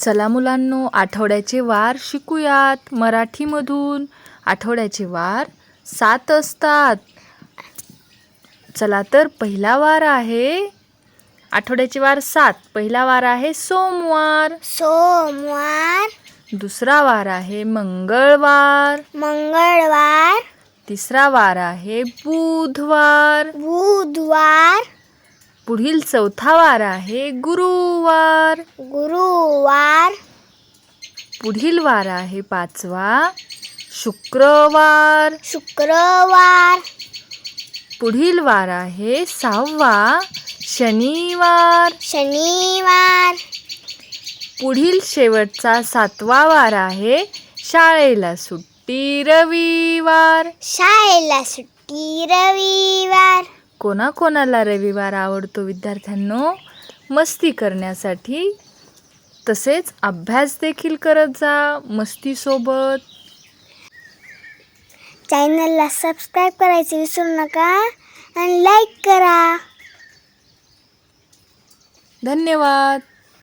चला मुलांनो, आठवड्याचे वार शिकूयात मराठीमधून. आठवड्याचे वार 7 असतात. चला तर पहिला वार आहे आठवड्याचे वार 7. पहिला वार आहे सोमवार. दुसरा वार आहे मंगळवार. तिसरा वार आहे बुधवार. पुढील चौथा वार आहे गुरुवार. पुढील वार आहे 5वा शुक्रवार. पुढील वार आहे 6वा शनिवार. पुढील शेवटचा 7वा वार आहे शाळेला सुट्टी रविवार. कोणाकोणाला रविवार आवडतो विद्यार्थ्यांनो? मस्ती करण्यासाठी, तसेच अभ्यास देखील करत जा मस्ती सोबत. चॅनलला सबस्क्राईब करायचे विसरू नका आणि लाईक करा. धन्यवाद.